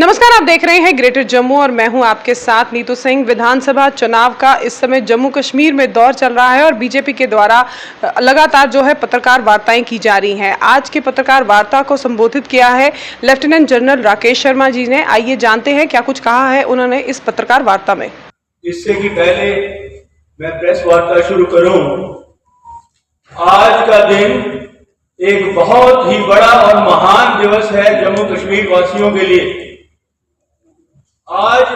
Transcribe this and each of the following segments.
नमस्कार, आप देख रहे हैं ग्रेटर जम्मू और मैं हूं आपके साथ नीतू सिंह। विधानसभा चुनाव का इस समय जम्मू कश्मीर में दौर चल रहा है और बीजेपी के द्वारा लगातार जो है पत्रकार वार्ताएं की जा रही हैं। आज की पत्रकार वार्ता को संबोधित किया है लेफ्टिनेंट जनरल राकेश शर्मा जी ने। आइए जानते हैं क्या कुछ कहा है उन्होंने इस पत्रकार वार्ता में। इससे कि पहले मैं प्रेस वार्ता शुरू करूं, आज का दिन एक बहुत ही बड़ा और महान दिवस है जम्मू कश्मीर वासियों के लिए। आज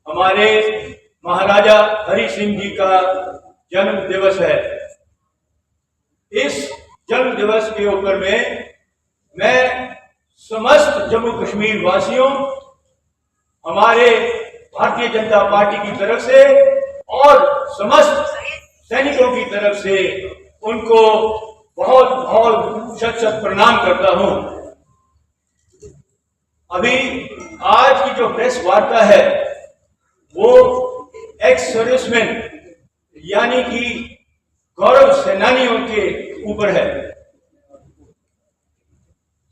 हमारे महाराजा हरि सिंह जी का जन्म दिवस है। इस जन्म दिवस के ऊपर में मैं समस्त जम्मू कश्मीर वासियों, हमारे भारतीय जनता पार्टी की तरफ से और समस्त सैनिकों की तरफ से उनको बहुत बहुत शत शत प्रणाम करता हूं। अभी आज की जो प्रेस वार्ता है वो एक्स सर्विसमैन यानी कि गौरव सेनानियों के ऊपर है।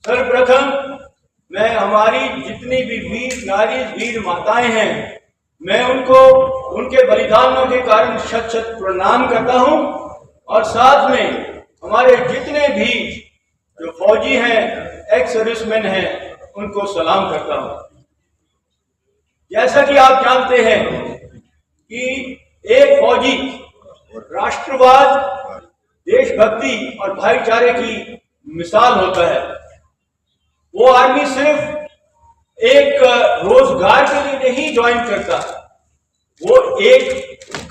सर्वप्रथम मैं हमारी जितनी भी वीर नारी वीर माताएं हैं, मैं उनको उनके बलिदानों के कारण शत शत प्रणाम करता हूं और साथ में हमारे जितने भी जो फौजी हैं, एक्स सर्विसमैन हैं, उनको सलाम करता हूं। जैसा कि आप जानते हैं कि एक फौजी राष्ट्रवाद, देशभक्ति और भाईचारे की मिसाल होता है। वो आर्मी सिर्फ एक रोजगार के लिए नहीं ज्वाइन करता, वो एक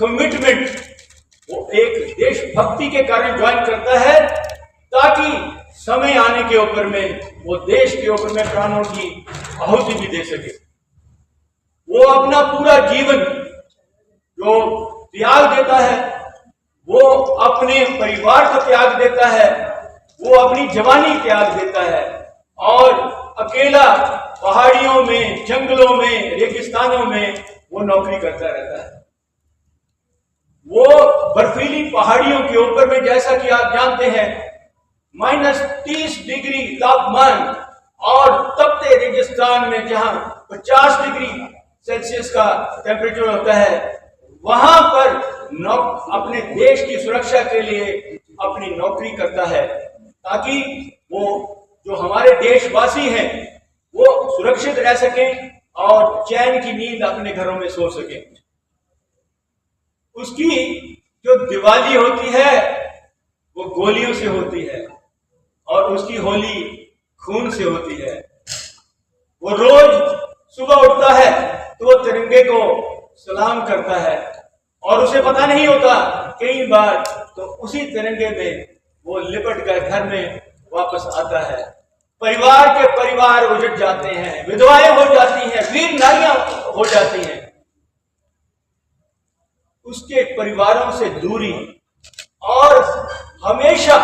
कमिटमेंट, वो एक देशभक्ति के कारण ज्वाइन करता है ताकि समय आने के ऊपर में वो देश के ऊपर में प्राणों की आहुति भी दे सके। वो अपना पूरा जीवन जो त्याग देता है, वो अपने परिवार को त्याग देता है, वो अपनी जवानी त्याग देता है और अकेला पहाड़ियों में, जंगलों में, रेगिस्तानों में वो नौकरी करता रहता है। वो बर्फीली पहाड़ियों के ऊपर में, जैसा कि आप जानते हैं, -30 डिग्री तापमान और तपते रेगिस्तान में जहां 50 डिग्री सेल्सियस का टेम्परेचर होता है, वहां पर अपने देश की सुरक्षा के लिए अपनी नौकरी करता है ताकि वो जो हमारे देशवासी हैं वो सुरक्षित रह सकें और चैन की नींद अपने घरों में सो सकें। उसकी जो दिवाली होती है वो गोलियों से होती है और उसकी होली खून से होती है। वो रोज सुबह उठता है तो वो तिरंगे को सलाम करता है और उसे पता नहीं होता कई बार तो उसी तिरंगे में वो लिपट कर घर में वापस आता है। परिवार के परिवार उजड़ जाते हैं, विधवाएं हो जाती हैं, वीर नारियां हो जाती हैं। उसके परिवारों से दूरी और हमेशा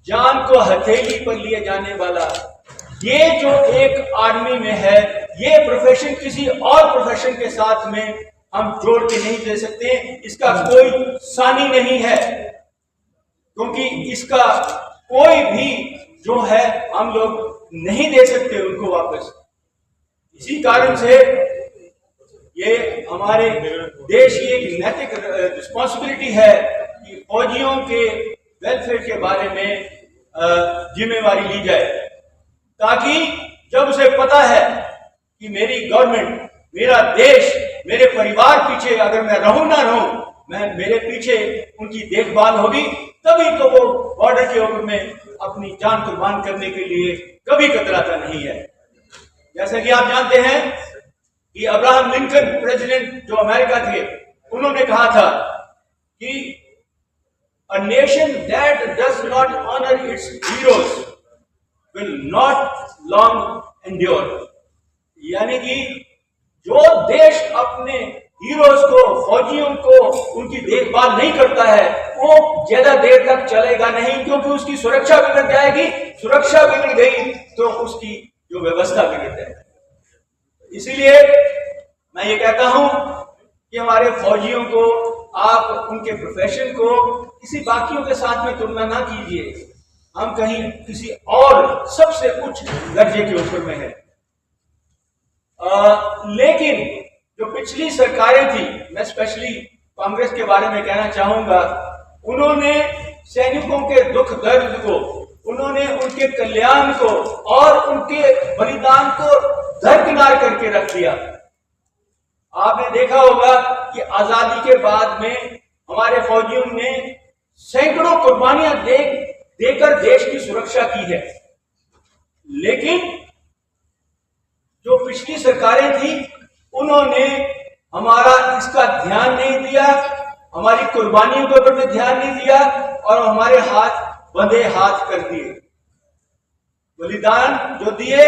जान को हथेली पर लिए जाने वाला ये जो एक आर्मी में है, ये प्रोफेशन किसी और प्रोफेशन के साथ में हम जोड़ के नहीं दे सकते। इसका कोई सानी नहीं है क्योंकि इसका कोई भी जो है हम लोग नहीं दे सकते उनको वापस। इसी कारण से ये हमारे देश की एक नैतिक रिस्पॉन्सिबिलिटी है कि फौजियों के वेलफेयर के बारे में जिम्मेवारी ली जाए ताकि जब उसे पता है कि मेरी गवर्नमेंट, मेरा देश, मेरे परिवार पीछे अगर मैं रहूं ना रहूं, मैं मेरे पीछे उनकी देखभाल होगी, तभी तो वो बॉर्डर के ऊपर में अपनी जान कुर्बान करने के लिए कभी कतराता नहीं है। जैसा कि आप जानते हैं कि अब्राहम लिंकन प्रेसिडेंट जो अमेरिका थे, उन्होंने कहा था कि a nation that does not honor its heroes will not long endure। यानी कि जो देश अपने हीरोज को, फौजियों को उनकी देखभाल नहीं करता है वो ज्यादा देर तक चलेगा नहीं, क्योंकि उसकी सुरक्षा बिगड़ जाएगी। सुरक्षा बिगड़ गई तो उसकी जो व्यवस्था बिगड़ जाएगी। इसीलिए मैं ये कहता हूं कि हमारे फौजियों को आप उनके प्रोफेशन को किसी बाकियों के साथ में तुलना ना कीजिए। हम कहीं किसी और सबसे उच्च दर्जे के ऊपर में है। लेकिन जो पिछली सरकारें थी, मैं स्पेशली कांग्रेस के बारे में कहना चाहूंगा, उन्होंने सैनिकों के दुख दर्द को, उन्होंने उनके कल्याण को और उनके बलिदान को दरकिनार करके रख दिया। आपने देखा होगा कि आजादी के बाद में हमारे फौजियों ने सैकड़ों कुर्बानियां देकर देश की सुरक्षा की है, लेकिन जो पिछली सरकारें थी उन्होंने हमारा इसका ध्यान नहीं दिया, हमारी कुर्बानियों के ऊपर ध्यान नहीं दिया और हमारे हाथ बंधे हाथ कर दिए। बलिदान जो दिए,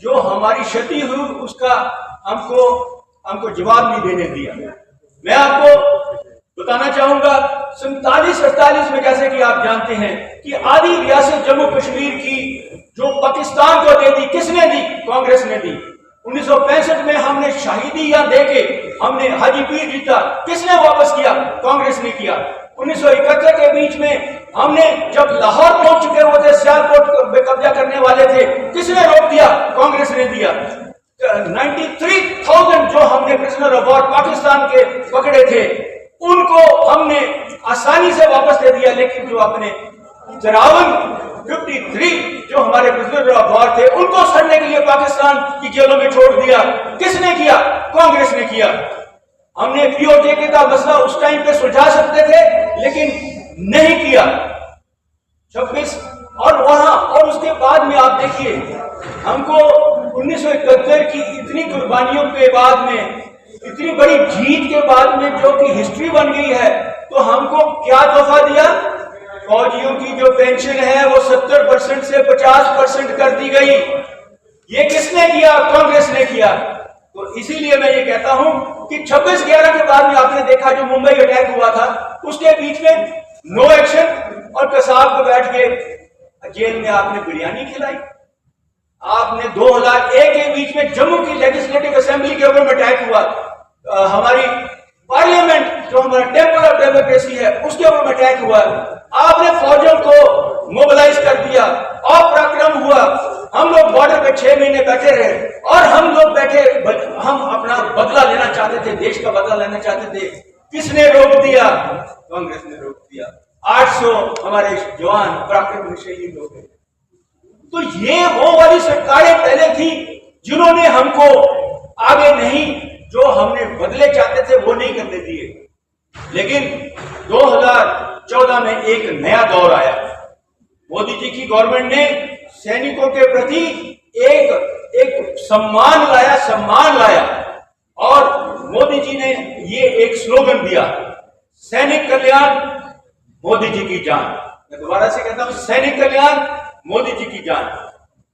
जो हमारी क्षति हुई, उसका हमको जवाब नहीं देने दिया। मैं आपको बताना चाहूंगा 47-48 में, जैसे कि आप जानते हैं कि आधी रियासत जम्मू कश्मीर की जो पाकिस्तान को दे दी, किसने दी? कांग्रेस ने दी। 1965 में हमने शहीदियां देके हमने हाजीपीर जीता, किसने वापस किया? कांग्रेस ने किया। 1971 के बीच में हमने जब लाहौर पहुंच चुके हुए थे, सियालकोट पे कब्जा करने वाले थे, किसने रोक दिया? कांग्रेस ने दिया। 93,000 जो हमने प्रिजनर ऑफ वॉर पाकिस्तान के पकड़े थे, उनको हमने आसानी से वापस दे दिया, लेकिन जो अपने 53 जो हमारे प्रिजनर ऑफ वॉर थे, उनको सड़ने के लिए पाकिस्तान की जेलों में छोड़ दिया। किसने किया? कांग्रेस ने किया। हमने पीओके का मसला उस टाइम पे सुलझा सकते थे, लेकिन नहीं किया। 26 और वहां, और उसके बाद में आप देखिए, हमको 1971 की इतनी कुर्बानियों के बाद में, इतनी बड़ी जीत के बाद में जो कि हिस्ट्री बन गई है, तो हमको क्या तोहफा दिया? फौजियों की जो पेंशन है वो 70% से 50% कर दी गई। ये किसने किया? कांग्रेस ने किया। तो इसीलिए मैं ये कहता हूं कि 26/11 के बाद में आपने देखा जो मुंबई अटैक हुआ था, उसके बीच में नो एक्शन और कसाब को बैठ के जेल में आपने बिरयानी खिलाई। आपने 2001 के बीच में जम्मू की लेजिस्लेटिव असेंबली के ऊपर अटैक हुआ, हमारी पार्लियामेंट जो हमारा टेम्पल ऑफ डेमोक्रेसी है उसके ऊपर अटैक हुआ। आपने फौजियों को मोबिलाइज कर दिया और पराक्रम हुआ। हम लोग बॉर्डर पे 6 महीने बैठे रहे और हम लोग बैठे, हम अपना बदला लेना चाहते थे, देश का बदला लेना चाहते थे। किसने रोक दिया? कांग्रेस ने रोक दिया। 800 हमारे जवान पराक्रम में शहीद हो गए। तो ये वो वाली सरकारें पहले थी जिन्होंने हमको आगे नहीं, जो हमने बदले चाहते थे वो नहीं करने दिए। लेकिन 2014 में एक नया दौर आया। मोदी जी की गवर्नमेंट ने सैनिकों के प्रति एक सम्मान लाया और मोदी जी ने ये एक स्लोगन दिया, सैनिक कल्याण मोदी जी की जान। मैं दोबारा से कहता हूं, सैनिक कल्याण मोदी जी की जान।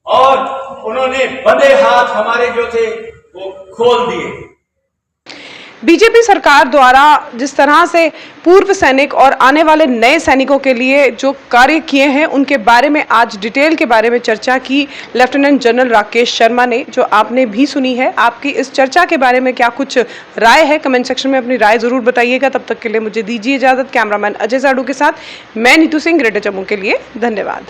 और उन्होंने बंधे हाथ हमारे जो थे वो खोल दिए। बीजेपी सरकार द्वारा जिस तरह से पूर्व सैनिक और आने वाले नए सैनिकों के लिए जो कार्य किए हैं, उनके बारे में आज डिटेल के बारे में चर्चा की लेफ्टिनेंट जनरल राकेश शर्मा ने, जो आपने भी सुनी है। आपकी इस चर्चा के बारे में क्या कुछ राय है? कमेंट सेक्शन में अपनी राय जरूर बताइएगा। तब तक के लिए मुझे दीजिए इजाजत। कैमरामैन अजय साडू के साथ मैं नीतू सिंह, ग्रेटर जम्मू के लिए। धन्यवाद।